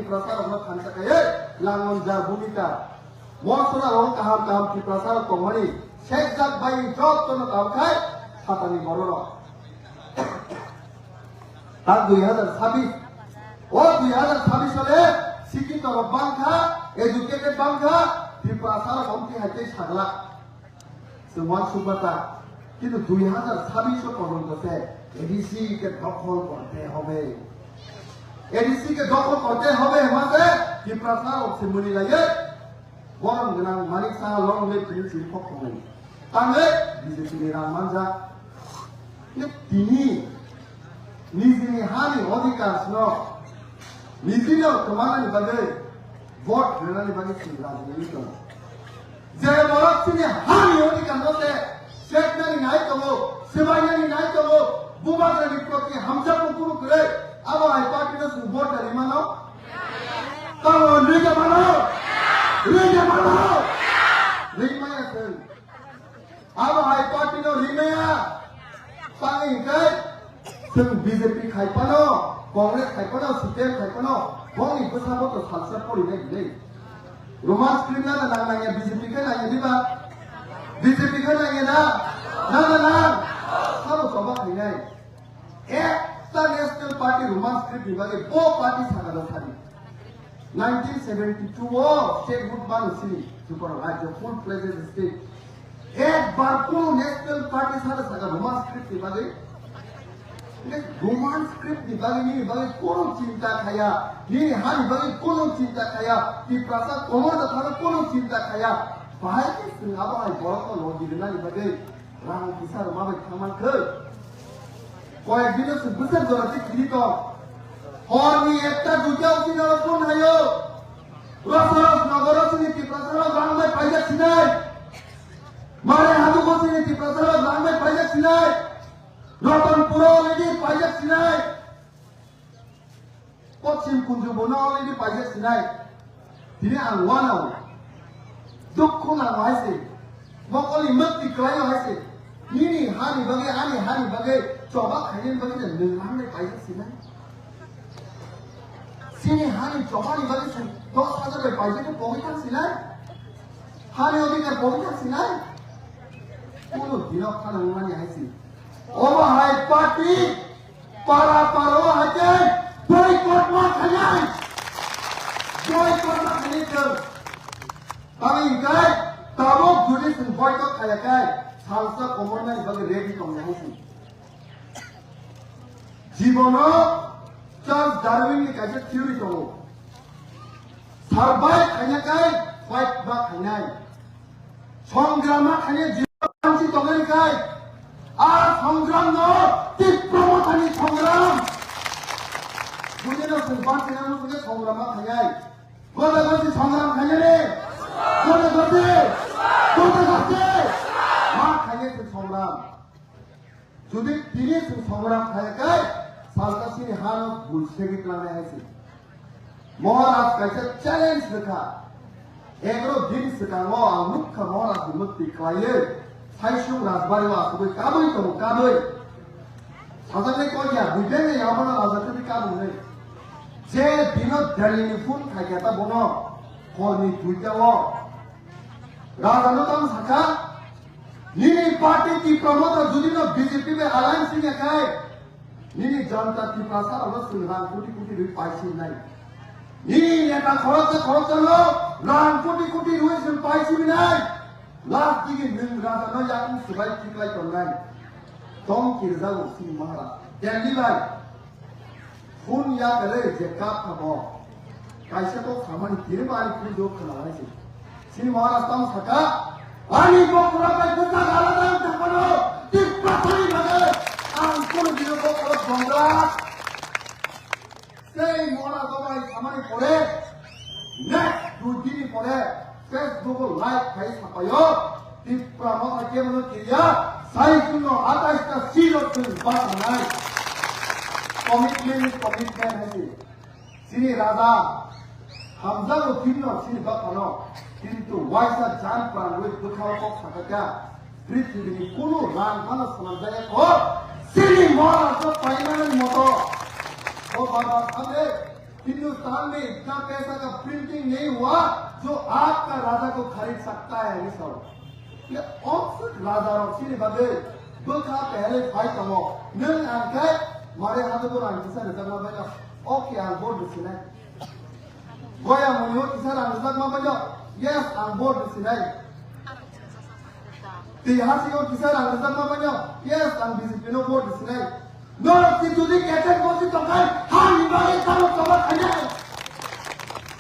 Tiprasar orang kansa kaya langon jar bumika. Mosona orang kaham Tiprasar komani. Sheikh Zak bayi job tono kamkai hatani bororo. Tak 2026 ও 2026 সালে শিক্ষিত Bangla educated Bangla Tiprasar কমতি হাইতে সাগলা semua subata কিন্তু 2026 পর্যন্ত সে ADC কে দখল করতে হবে এডিসি কে দখল করতে হবে মাঝে Tiprasar অসিমুনি লাগে বরং গনাং মানিক সাহা লংলে প্রিন্সিপ ফকমে তাঙ্গে বিজেপি নি রামানজা তিনি নিজেনি হানি অধিকার ন নিজেও তোমানানি বাদে ভোট রেনানি বাদে রাজনীতি তো যে বরকছিনি হানি অধিকার নতে শেখনানি নাই তো সেবাইনানি নাই তো বুবাগরানি প্রতি হামজা পুকুরু করে আবো আই পার্টি নো ভোট রিমানো তাও রিজা মানো রিমায়া সেন আবো আই পার্টি নো রিমায়া পাঙ্গি কে जों बीजेपी खायफानो कांग्रेस खायफानो सीपीएम खायफानो गंनि फोसाबो सालसा पड़िनाय गैलै रोमांस क्रिमिना नांनाया बीजेपी के नायो दिबा बीजेपी के नायो ना सारो सभा खायनाय एकता नेशनल पार्टी रोमांस क्रिमिना दिबागे बो पार्टी सागादो थारि 1972 ओ स्टेट गुड बानुसिनि सुपर राज्य फुल फ्लेजेड स्टेट एक बार को नेशनल पार्टी सागा रोमांस क्रिमिना दिबागे रोमान स्क्रिप्ट दिबागे नि बागे कोनो चिंता खाया नि हानि बागे कोनो चिंता खाया Tiprasar कोमर दथानो कोनो चिंता खाया बाहाय के सिंगाबो हाय बरको लो दिना नि बागे रां किसार माबे खामानखो कय दिन से बुसर जरति क्लिक हरनि एकटा दुटा उसिनो कोन हायो रसरस नगरसिनि Tiprasar गांमे पाइजा छिनाय मारे हादु बसिनि Tiprasar गांमे पाइजा छिनाय रतनपुर अलरेडी पाइजा छिनाय पश्चिम कुंजुबन अलरेडी पाइजा छिनाय दिनै आं वानाव दुख नांगौ हायसे मकलि मक्ति क्लायो हायसे निनि हानि बागे आनि हानि बागे चबा खायनि बागे नोंहांने पाइजा छिनाय सिनि हानि चबानि बागे 10,000 पाइजा तो पगिता छिनाय हानि अधिकार पगिता छिनाय कोनो दिनाव खानांगौमानि हायसे ओबाहाय पार्टी पारा पारो हाजे बयकट मा खानाय ताबो इंकाय ताबो जुदि जों बयकट खायाखै सालसा कमरनाय बागे रेडि दंना हायसे जीवनाव चार्ल्स डार्विननि कायसे थियरि दङ सारभाइभ खायनायखाय फाइट बा खायनाय संग्रामा खायनाय जीवन दंनायखाय আর সংগ্রাম নয় তীব্র মতানি সংগ্রাম বুঝেন বাঁচে না বুঝে সংগ্রাম খাই গদে গদে সংগ্রাম খাই রে গদে গদে মা খাইয়ে সংগ্রাম যদি তিনি সংগ্রাম খায় গায় সালকাসিনি হাল বুঝতে গিতলানে আছে মহারাজ কাছে চ্যালেঞ্জ লেখা এগুলো দিন সেখানে মুখ্য মহারাজ মুক্তি খাইয়ে 사이쇼 라스바리와 그거 까보이 또 까보이 사자네 거기야 무대네 야마나 라자들이 까보네 제 비너 델리니 푼 가게다 보노 거니 둘자워 라자노 땀 사카 니니 पार्टी की प्रमोटर जुदिनो बीजेपी में अलायंस में काय निनी जनता Tiprasar अलग सुनवान कोटी रुई पाइसी नहीं निनी नेता खरच लो रान कोटी रुई सुन पाइसी नहीं लाख की नों राजानो याकु सुबाय थिक्लाय दंनाय दं किरजागो सिं महाराज देलिबाय फुन या गले जेका खाबो कायसे तो खामानि तिरबारि फुजो खालायसे सिं महाराज तम सका आनि बकरा बाय बुता गालादां थापानो Tiprasar बागे आं कोन दिनो बकरा दंग्रा सेई महाराज बाय खामानि परे नेक्स्ट दुदिनि परे फेसबुक लाइव खाई सापायो Tiprasar के मनो किया साइकुनो 28टा सिलोटन बानाय कमिटमेंट है सिनी राजा हमजा को किनो सिनी बानो किंतु वाइसा जान प्राण वे दुखाव को सकता पृथ्वी कोनो रान खाना समझाय को सिनी महाराज फाइनल मतो ओ बाबा सामने हिंदुस्तान में इतना पैसा का प्रिंटिंग नहीं हुआ जो आपका राजा को खरीद सकता है ये सब ये ऑक्सफोर्ड राजा रॉक्सी ने बदले बुखा पहले फाइट करो नन आंके मारे हाथ को रंग किसा नजर में बजा ओके आन बोर्ड दिसने गोया मुनियो किसा रंग नजर में बजा यस आन बोर्ड दिसने तिहासी को किसा रंग नजर में बजा यस आन बिजिपिनो बोर्ड दिसने नो सिद्धुदी कैसे कोसी तो कर हाँ निभाए सालों चौबा खाने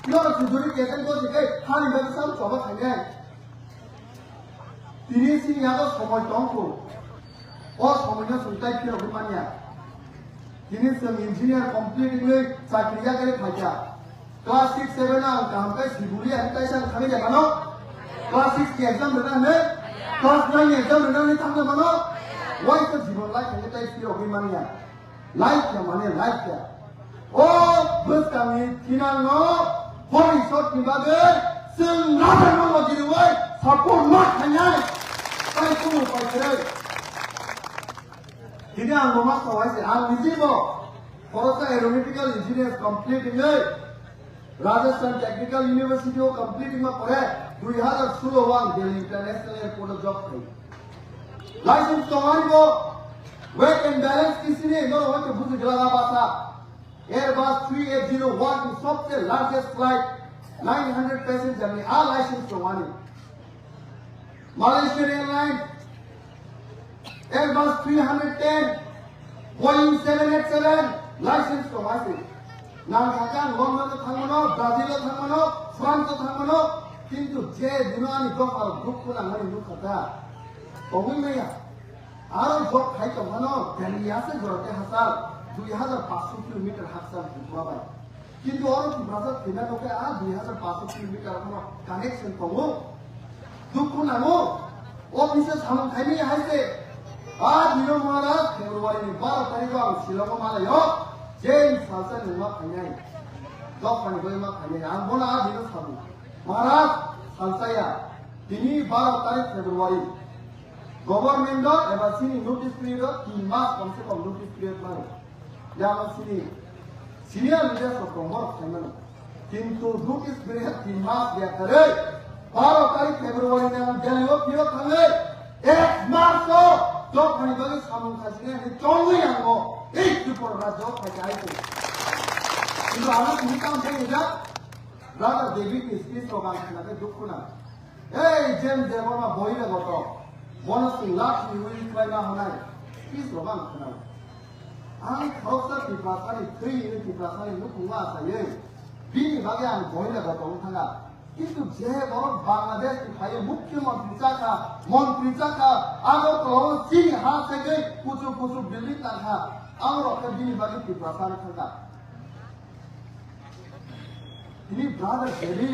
नो सिद्धुदी कैसे कोसी के हाँ निभाए सालों चौबा खाने तिनीसी यादव समय टोंको और समय न सुनता है क्यों बुमानिया तिनी सम इंजीनियर कंप्लीट में चाकरिया करे खाया क्लास 6 7 ना काम पे सिबुली एजुकेशन खाने जा बनो क्लास 6 की एग्जाम देना है क्लास 9 एग्जाम देना नहीं थांगे बनो वही तो जीवन लाइफ है तो इसकी होगी मानिया लाइफ क्या माने लाइफ क्या ओ बस कमी किनानो बड़ी शॉट की बात है सिंह राजा में वो जिरुए सबको मत खाना कहीं तुम ऊपर करे किन्हें अंगोमा सवाई से आग निजीबो फॉरेस्ट एरोनॉटिकल इंजीनियर कंप्लीट में राजस्थान टेक्निकल यूनिवर्सिटी को कंप्लीट में पढ़े 2016 दिल्ली इंटरनेशनल एयरपोर्ट जॉब करी लाइसेंस कमाने को वेट एंड बैलेंस किसी ने इधर होकर बुझ गया बासा एयरबस 3801 की सबसे लार्जेस्ट फ्लाइट 900 पैसेंजर में आ लाइसेंस कमाने Malaysian airline Airbus 310 Boeing 787 licence कमासे नांगाकान लंदन थांगमनो ब्राजिल थांगमनो फ्रांस थांगमनो किंतु जे दिनानि गफार ग्रुप को नांगनि नुखता Pokoknya, arah jok kai ke mana? Daniasa joroknya hasal 2,500 kilometer hasal di Dubai. কিন্তু orang di Brazil tidak oke 2,500 kilometer apa connection kamu? Dukun kamu? Office sama kami hasil. Dino mana? Februari ni 12 tarik aku Shillong mana yo? James Hasan rumah kanyai. Jok kami boleh mak kanyai. Ambona dino sabu. Mana? Salsaya. Ini 12 tarik Februari. Government एबा सिनी notice period 3 मास कम से कम notice period मारो यामा सिनी senior leaders of Congress Khaman किंतु notice period 3 मास दिया करे 12 तारीख फरवरी में हम जाने पियो खाने 1 मार्च को जो खनी बगे सामन खासिने ने चौंगी आंगो एक सुपर राज्य खाई थे किंतु आना नहीं काम थे जा राजा देवी की स्पीच को काम करना के दुख ना ए जेम देवमा बोइले गतो bonus last we will try na honai is robang kana ang khoksa ti prasani 3 ni ti prasani nukunga saye bini bagyan boile ga tong thanga kintu je bor bangladesh ki bhai mukhyamantri chaka ago ko sing ha se ge puchu building ta tha aro ka bini bagi ti prasani thanga ini brother very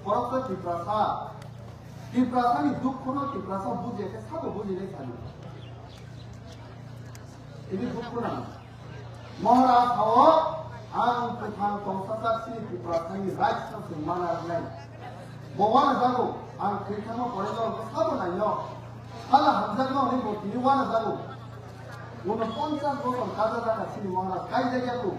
khoksa ti prasa 이 프라산이 두코노 이 프라산 부지에 사도 부지를 살려. 이게 두코나. महारा खाओ आंग तुफान कंसासासी 이 프라산이 राजस्थान से माना है. बोवान जागो आंग खेतमा पड़ेगा सादो नहीं हो. हाला हमजगमा नहीं बोलती युवान जागो. उन 50 बोल काजा का सिनी महारा काय जगह को.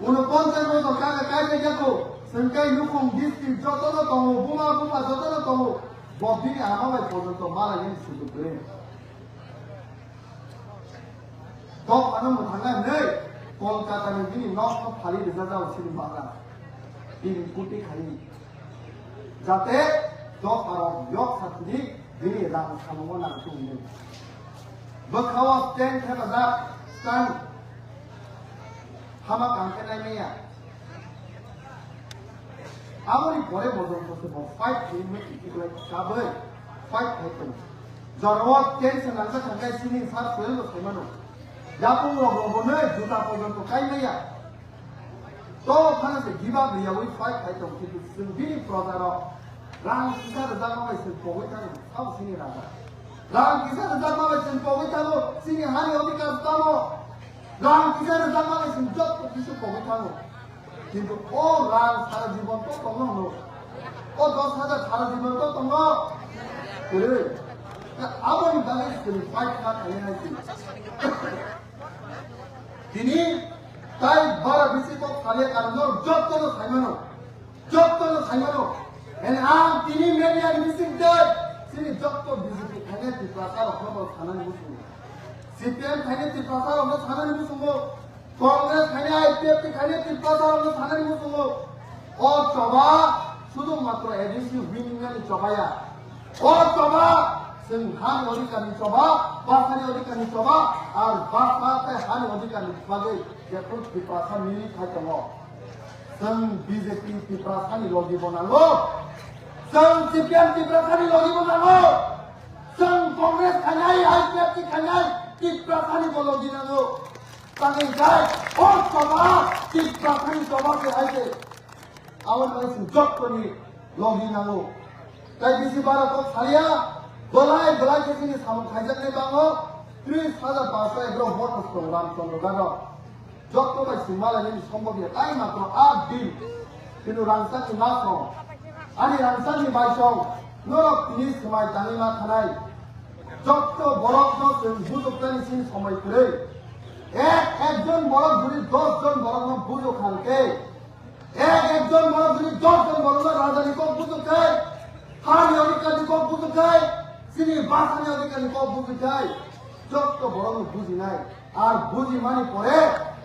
उन 50 बोल काय जगह को. संख्या युकों जिसकी जोतों तो हो बुमा जोतों तो हो बॉबी ने हमारे पौधों तो मारा ये शुरू करें तो अनम उठाना नहीं कोलकाता में भी नॉर्थ में खाली रिजर्व उसी में मारा इन कुटी खाली जाते दो आराम योग साथी भी राम सामों ना चुने बखावा स्टैंड है बजा स्टैंड हमारा काम करने में या 아무리 거래 보정소서 뭐 5km 이거 잡을 5km 저러와 댄스 난가 잠깐 신이 사 소용도 되면은 야봉으로 보면 주다 보정도 까이매야 또 하나씩 기밥이야 우리 5km 기도 승비 프로다로 랑 기사를 잡아가 있을 보고 있다고 사고 신이 나가 랑 기사를 잡아가 있을 보고 있다고 신이 하니 어디까지 따로 랑 기사를 잡아가 있을 저 기술 보고 있다고 কিন্তু ও রাং সারা জীবন তো তঙ্গ হলো ও 10,000 সারা জীবন তো তঙ্গ করে আবার দাঁড়িয়ে ফাইট না খাইয়ে নাকি তিনি তাই Bharat bisi kok kalian karena job tu saimano, tini media bisi deh, sini job tu bisi kene di pasar orang sana ni musuh, CPM kene di pasar orang sana ni musuh, Kongres kene IPF kene di pasar orang sana ni musuh, oh coba, sudah matro edisi winnya ni coba ya, oh coba. Senghan अधिकार निचोबा, बासानी अधिकार निचोबा, और बासाते हानी अधिकार निचोबागे जैसे पिपासा मिली खाचंगो, संग BJP पिपासानी लोगी बनालो, संग सीपीएम पिपासानी लोगी बनालो, संग कांग्रेस खन्याई आईपीएफ की खन्याई पिपासानी लोगी बनालो, ताकि जाए और चोबा पिपासानी चोबा के आइए, आवर में सुजोक को नहीं लोगी बनालो, कई किसी बार तो खालिया Belai ke sini sama kajak ni bango, 30,000 bahasa ekor votes program Chandra. Jok tu macam mana ni semua dia. Tapi makro din, kinu rangsan ni makro, ani rangsan ni baisong, norok ini semai tani mak kanai. Jok tu borok tu bujuk tani sini semai kere. Ekjon borok beri 10 jon borok nak bujuk kanke. Ekjon borok beri 10 jon borok nak raja ni kau bujuk kai. Hari orang ni kau bujuk kai. Sini bahasa ni ada kan kau bukan jai, jok tu borang buzi nai, ar buzi mani pore,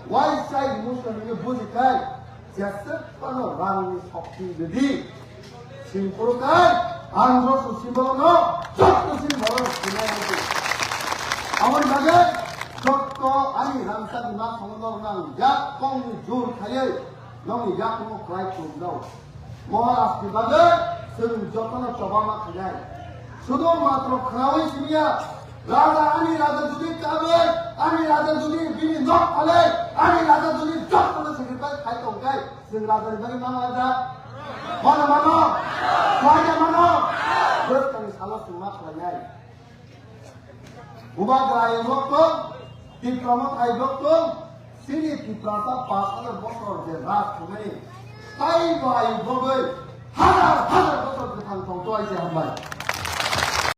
white side musuh ni buzi kai, jasa pano rang ni sakti jadi, simpul kai, andro susimbol no, jok tu simbol sinai itu. Awan bagai, jok tu ani rangsa di mak songdor nang, jak kong jur kaya, nong jak kong krai kundau, mohalas di bagai, sering jok tu coba mak kaya. শুধু মাত্র খাওয়াই সিমিয়া রাজা আমি রাজা যদি কাবে আমি রাজা যদি বিনি নক ফলে আমি রাজা যদি জক করে সেক্রেটারি খাই তঙ্কাই जों রাজার বাড়ি মানলাজা মানো কয়টা মানো দোস্তানি সালা সুমা খাইনাই উবাগ্রাই নকম তিপ্রমত আই নকম সিনি তিপ্রাতা 5,000 বছর যে রাত খুমেনি তাই বাই বগৈ হাজার বছর থান তঙ্কাই যে হামবাই